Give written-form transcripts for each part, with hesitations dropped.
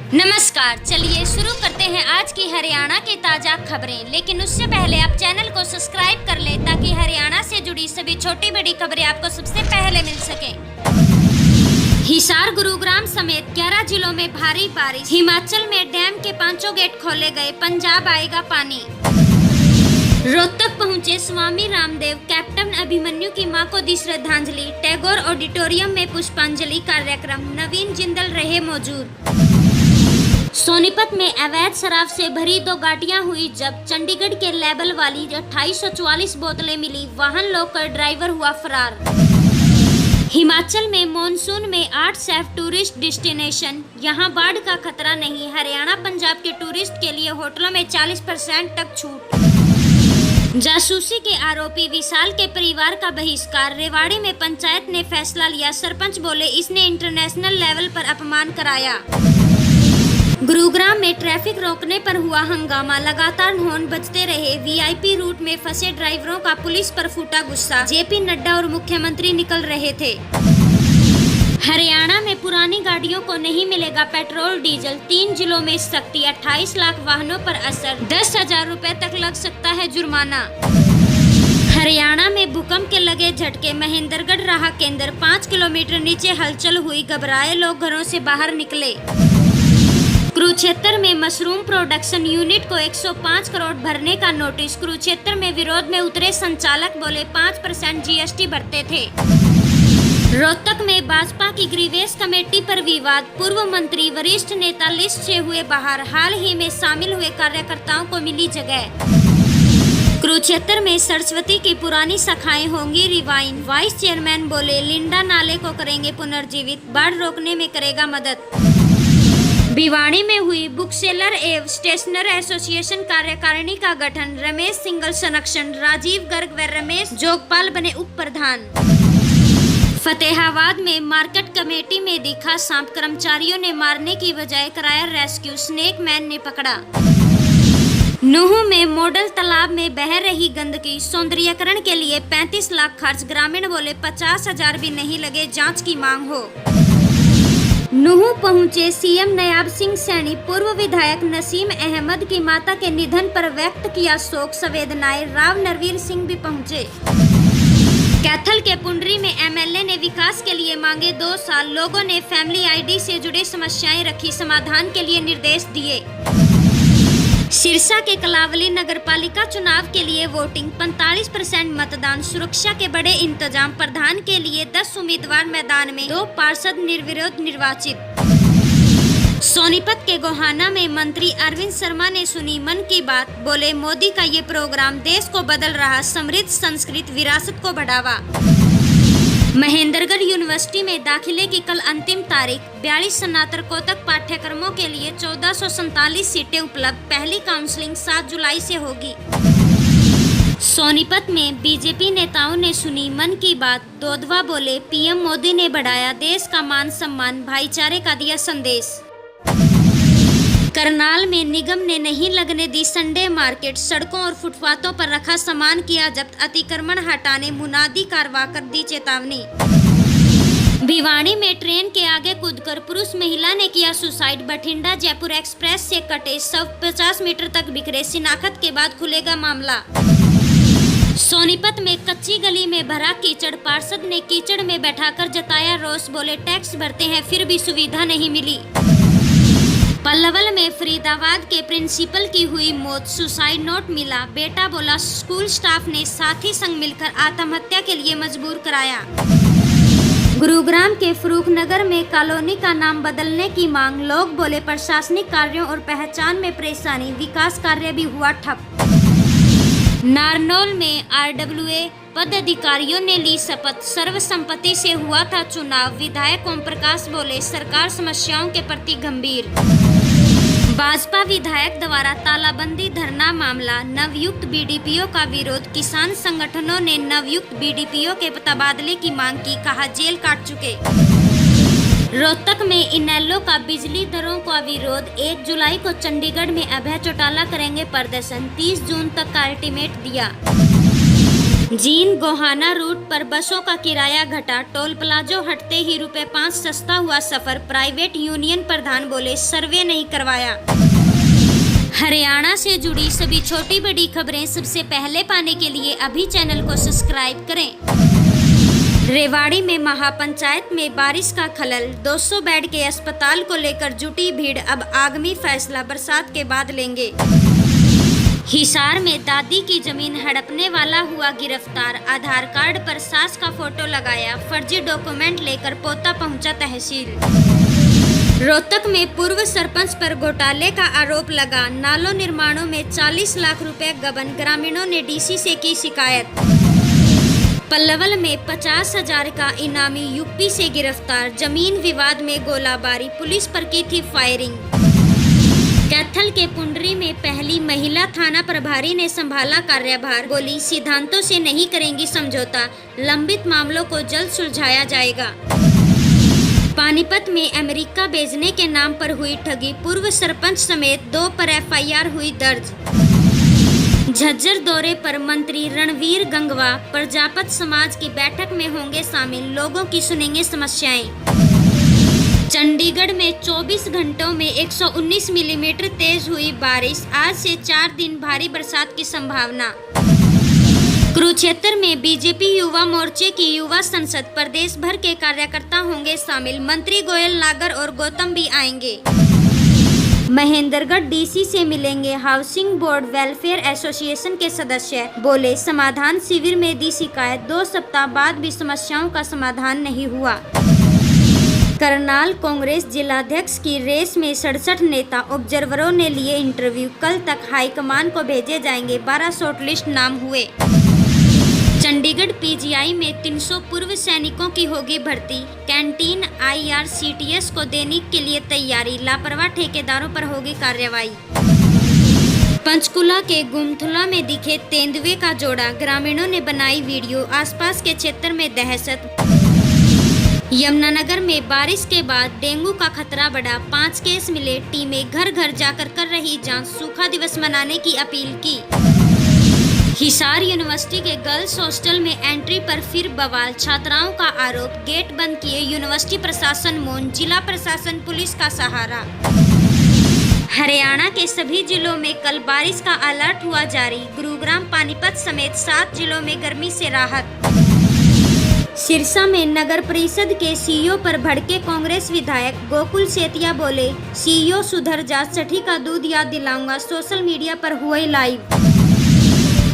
नमस्कार, चलिए शुरू करते हैं आज की हरियाणा की ताजा खबरें। लेकिन उससे पहले आप चैनल को सब्सक्राइब कर लें ताकि हरियाणा से जुड़ी सभी छोटी बड़ी खबरें आपको सबसे पहले मिल सकें। हिसार, गुरुग्राम समेत 11 जिलों में भारी बारिश। हिमाचल में डैम के 5 गेट खोले गए, पंजाब आएगा पानी। रोहतक पहुंचे स्वामी रामदेव, कैप्टन अभिमन्यु की मां को दी श्रद्धांजलि। टैगोर ऑडिटोरियम में पुष्पांजलि कार्यक्रम, नवीन जिंदल रहे मौजूद। सोनीपत में अवैध शराब से भरी 2 गाड़ियां हुई जब्त। चंडीगढ़ के लेबल वाली 2844 बोतलें मिली, वाहन रोककर ड्राइवर हुआ फरार। हिमाचल में मॉनसून में 8 सेफ टूरिस्ट डेस्टिनेशन, यहां बाढ़ का खतरा नहीं। हरियाणा पंजाब के टूरिस्ट के लिए होटलों में 40% तक छूट। जासूसी के आरोपी विशाल के परिवार का बहिष्कार। रेवाड़ी में पंचायत ने फैसला लिया, सरपंच बोले इसने इंटरनेशनल लेवल पर अपमान कराया। गुरुग्राम में ट्रैफिक रोकने पर हुआ हंगामा, लगातार हॉर्न बजते रहे। वीआईपी रूट में फंसे ड्राइवरों का पुलिस पर फूटा गुस्सा। जेपी नड्डा और मुख्यमंत्री निकल रहे थे। हरियाणा में पुरानी गाड़ियों को नहीं मिलेगा पेट्रोल डीजल, 3 जिलों में सख्ती। 28 लाख वाहनों पर असर, 10,000 रुपए तक लग सकता है जुर्माना। हरियाणा में भूकंप के लगे झटके, महेंद्रगढ़ रहा केंद्र। 5 किलोमीटर नीचे हलचल हुई, घबराए लोग घरों से बाहर निकले। कुरुक्षेत्र में मशरूम प्रोडक्शन यूनिट को 105 करोड़ भरने का नोटिस। कुरुक्षेत्र में विरोध में उतरे संचालक, बोले 5% जीएसटी भरते थे। रोहतक में भाजपा की ग्रीवेस कमेटी पर विवाद, पूर्व मंत्री वरिष्ठ नेता लिस्ट से हुए बाहर। हाल ही में शामिल हुए कार्यकर्ताओं को मिली जगह। कुरुक्षेत्र में सरस्वती की पुरानी शाखाएं होंगी रिवाइंड। वाइस चेयरमैन बोले लिंडा नाले को करेंगे पुनर्जीवित, बाढ़ रोकने में करेगा मदद। भिवाड़ी में हुई बुक सेलर एवं स्टेशनर एसोसिएशन कार्यकारिणी का गठन। रमेश सिंगल संरक्षण, राजीव गर्ग व रमेश जोगपाल बने उप प्रधान। फतेहाबाद में मार्केट कमेटी में दिखा सांप, कर्मचारियों ने मारने की बजाय कराया रेस्क्यू, स्नेक मैन ने पकड़ा। नूह में मॉडल तालाब में बह रही गंदगी, सौंदर्यीकरण के लिए 35 लाख खर्च। ग्रामीण बोले 50,000 भी नहीं लगे, जांच की मांग हो। नूह पहुंचे सीएम नायब सिंह सैनी, पूर्व विधायक नसीम अहमद की माता के निधन पर व्यक्त किया शोक संवेदनाएं। राव नरवीर सिंह भी पहुंचे। कैथल के पुंडरी में एमएलए ने विकास के लिए मांगे 2 साल। लोगों ने फैमिली आईडी से जुड़ी समस्याएं रखी, समाधान के लिए निर्देश दिए। सिरसा के कलावली नगरपालिका चुनाव के लिए वोटिंग, 45% मतदान। सुरक्षा के बड़े इंतजाम, प्रधान के लिए 10 उम्मीदवार मैदान में, 2 पार्षद निर्विरोध निर्वाचित। सोनीपत के गोहाना में मंत्री अरविंद शर्मा ने सुनी मन की बात, बोले मोदी का ये प्रोग्राम देश को बदल रहा, समृद्ध संस्कृत विरासत को बढ़ावा। महेंद्रगढ़ यूनिवर्सिटी में दाखिले की कल अंतिम तारीख। 42 स्नातकोत्तर पाठ्यक्रमों के लिए 1447 सीटें उपलब्ध। पहली काउंसलिंग 7 जुलाई से होगी। सोनीपत में बीजेपी नेताओं ने सुनी मन की बात। दोदवा बोले पीएम मोदी ने बढ़ाया देश का मान सम्मान, भाईचारे का दिया संदेश। करनाल में निगम ने नहीं लगने दी संडे मार्केट, सड़कों और फुटपाथों पर रखा सामान किया जब्त। अतिक्रमण हटाने मुनादी करवा कर दी चेतावनी। भिवाड़ी में ट्रेन के आगे कूदकर पुरुष महिला ने किया सुसाइड। बठिंडा जयपुर एक्सप्रेस से कटे शव 50 मीटर तक बिखरे, शिनाख्त के बाद खुलेगा मामला। सोनीपत में कच्ची गली में भरा कीचड़, पार्षद ने कीचड़ में बैठाकर जताया रोष, बोले टैक्स भरते हैं फिर भी सुविधा नहीं मिली। पल्लवल में फरीदाबाद के प्रिंसिपल की हुई मौत, सुसाइड नोट मिला। बेटा बोला स्कूल स्टाफ ने साथी संग मिलकर आत्महत्या के लिए मजबूर कराया। गुरुग्राम के फरूखनगर में कॉलोनी का नाम बदलने की मांग, लोग बोले प्रशासनिक कार्यों और पहचान में परेशानी, विकास कार्य भी हुआ ठप। नारनौल में आरडब्ल्यूए पदाधिकारियों ने ली शपथ, सर्वसम्मति से हुआ था चुनाव। विधायक ओम प्रकाश बोले सरकार समस्याओं के प्रति गंभीर। भाजपा विधायक द्वारा तालाबंदी धरना मामला, नवयुक्त बीडीपीओ का विरोध। किसान संगठनों ने नवयुक्त बीडीपीओ के तबादले की मांग की, कहा जेल काट चुके। रोहतक में इनेलो का बिजली दरों का विरोध, 1 जुलाई को चंडीगढ़ में अभय चौटाला करेंगे प्रदर्शन। 30 जून तक का अल्टीमेट दिया। जींद गोहाना रूट पर बसों का किराया घटा, टोल प्लाजो हटते ही ₹5 सस्ता हुआ सफर। प्राइवेट यूनियन प्रधान बोले सर्वे नहीं करवाया। हरियाणा से जुड़ी सभी छोटी बड़ी खबरें सबसे पहले पाने के लिए अभी चैनल को सब्सक्राइब करें। रेवाड़ी में महापंचायत में बारिश का खलल, 200 बेड के अस्पताल को लेकर जुटी भीड़। अब आगामी फैसला बरसात के बाद लेंगे। हिसार में दादी की जमीन हड़पने वाला हुआ गिरफ्तार, आधार कार्ड पर सास का फोटो लगाया, फर्जी डॉक्यूमेंट लेकर पोता पहुंचा तहसील। रोहतक में पूर्व सरपंच पर घोटाले का आरोप लगा, नालों निर्माणों में 40 लाख रुपए गबन, ग्रामीणों ने डीसी से की शिकायत। पल्लवल में 50,000 का इनामी यूपी से गिरफ्तार, जमीन विवाद में गोलाबारी, पुलिस पर की थी फायरिंग। कैथल के पुंडरी में पहली महिला थाना प्रभारी ने संभाला कार्यभार, बोली सिद्धांतों से नहीं करेंगी समझौता, लंबित मामलों को जल्द सुलझाया जाएगा। पानीपत में अमेरिका भेजने के नाम पर हुई ठगी, पूर्व सरपंच समेत 2 पर एफआईआर हुई दर्ज। झज्जर दौरे पर मंत्री रणवीर गंगवा प्रजापत समाज की बैठक में होंगे शामिल, लोगों की सुनेंगे समस्याएं। चंडीगढ़ में 24 घंटों में 119 मिलीमीटर तेज हुई बारिश, आज से 4 दिन भारी बरसात की संभावना। कुरुक्षेत्र में बीजेपी युवा मोर्चे की युवा संसद, प्रदेश भर के कार्यकर्ता होंगे शामिल, मंत्री गोयल नागर और गौतम भी आएंगे। महेंद्रगढ़ डीसी से मिलेंगे हाउसिंग बोर्ड वेलफेयर एसोसिएशन के सदस्य, बोले समाधान शिविर में दी शिकायत, 2 सप्ताह बाद भी समस्याओं का समाधान नहीं हुआ। करनाल कांग्रेस जिलाध्यक्ष की रेस में 67 नेता, ऑब्जर्वरों ने लिए इंटरव्यू, कल तक हाईकमान को भेजे जाएंगे, 12 शॉर्टलिस्ट नाम हुए। चंडीगढ़ पीजीआई में 300 पूर्व सैनिकों की होगी भर्ती, कैंटीन IRCTS को देने के लिए तैयारी, लापरवाह ठेकेदारों पर होगी कार्रवाई। पंचकुला के गुमथुला में दिखे तेंदुए का जोड़ा, ग्रामीणों ने बनाई वीडियो, आसपास के क्षेत्र में दहशत। यमुनानगर में बारिश के बाद डेंगू का खतरा बढ़ा, 5 केस मिले, टीमें घर घर जाकर कर रही जांच, सूखा दिवस मनाने की अपील की। हिसार यूनिवर्सिटी के गर्ल्स हॉस्टल में एंट्री पर फिर बवाल, छात्राओं का आरोप, गेट बंद किए यूनिवर्सिटी प्रशासन मौन, जिला प्रशासन पुलिस का सहारा। हरियाणा के सभी जिलों में कल बारिश का अलर्ट हुआ जारी, गुरुग्राम पानीपत समेत 7 जिलों में गर्मी से राहत। सिरसा में नगर परिषद के सीईओ पर भड़के कांग्रेस विधायक, गोकुल सेतिया बोले सीईओ सुधर जा, छठी का दूध याद दिलाऊंगा, सोशल मीडिया पर हुए लाइव।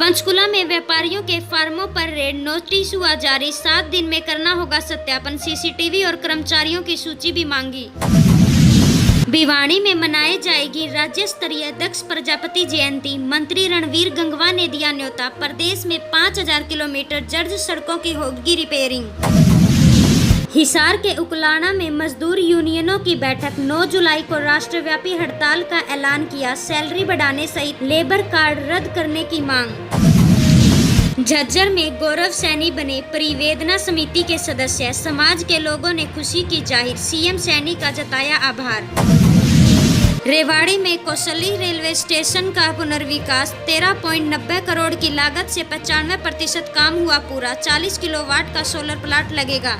पंचकुला में व्यापारियों के फार्मों पर रेड, नोटिस हुआ जारी, 7 दिन में करना होगा सत्यापन, सीसीटीवी और कर्मचारियों की सूची भी मांगी। भिवाड़ी में मनाई जाएगी राज्य स्तरीय दक्ष प्रजापति जयंती, मंत्री रणवीर गंगवा ने दिया न्योता, प्रदेश में 5000 किलोमीटर जर्ज सड़कों की होगी रिपेयरिंग। हिसार के उकलाना में मजदूर यूनियनों की बैठक, 9 जुलाई को राष्ट्रव्यापी हड़ताल का ऐलान किया, सैलरी बढ़ाने सहित लेबर कार्ड रद्द करने की मांग। झज्जर में गौरव सैनी बने परिवेदना समिति के सदस्य, समाज के लोगों ने खुशी की जाहिर, सीएम सैनी का जताया आभार। रेवाड़ी में कौशली रेलवे स्टेशन का पुनर्विकास, 13.90 करोड़ की लागत से 95% काम हुआ पूरा, 40 किलोवाट का सोलर प्लांट लगेगा।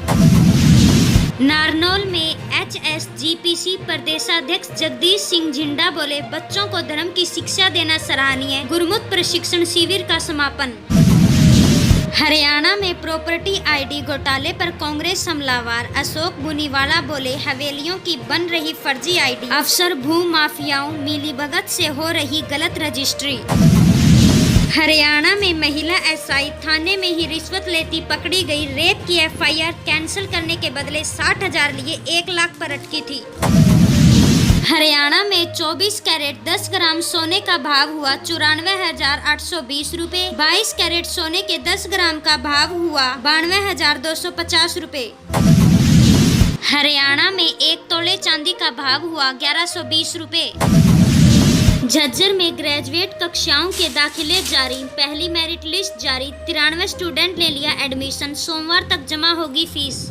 नारनौल में HSGPC प्रदेशाध्यक्ष जगदीश सिंह झिंडा बोले बच्चों को धर्म की शिक्षा देना सराहनीय, गुरमुख प्रशिक्षण शिविर का समापन। हरियाणा में प्रॉपर्टी आईडी घोटाले पर कांग्रेस हमलावर, अशोक बुनीवाला बोले हवेलियों की बन रही फर्जी आईडी, अफसर भू माफियाओं मिलीभगत से हो रही गलत रजिस्ट्री। हरियाणा में महिला एसआई थाने में ही रिश्वत लेती पकड़ी गई, रेप की एफआईआर कैंसिल करने के बदले 60,000 लिए 1 लाख पर अटकी थी। हरियाणा में 24 कैरेट 10 ग्राम सोने का भाव हुआ 94,820 रुपए, 22 कैरेट सोने के 10 ग्राम का भाव हुआ 92,250 रुपए। हरियाणा में 1 तोले चांदी का भाव हुआ 1120 रुपए। झज्जर में ग्रेजुएट कक्षाओं के दाखिले जारी, पहली मेरिट लिस्ट जारी, 93 स्टूडेंट ने लिया एडमिशन, सोमवार तक जमा होगी फीस।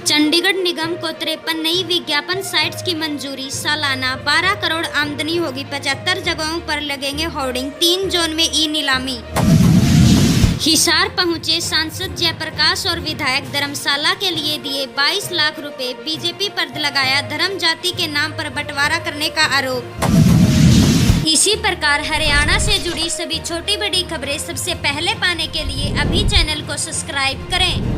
चंडीगढ़ निगम को 53 नई विज्ञापन साइट्स की मंजूरी, सालाना 12 करोड़ आमदनी होगी, 75 जगहों पर लगेंगे होर्डिंग, 3 जोन में ई नीलामी। हिसार पहुंचे सांसद जयप्रकाश और विधायक धर्मशाला के लिए दिए 22 लाख रुपए। बीजेपी पर लगाया धर्म जाति के नाम पर बंटवारा करने का आरोप। इसी प्रकार हरियाणा से जुड़ी सभी छोटी बड़ी खबरें सबसे पहले पाने के लिए अभी चैनल को सब्सक्राइब करें।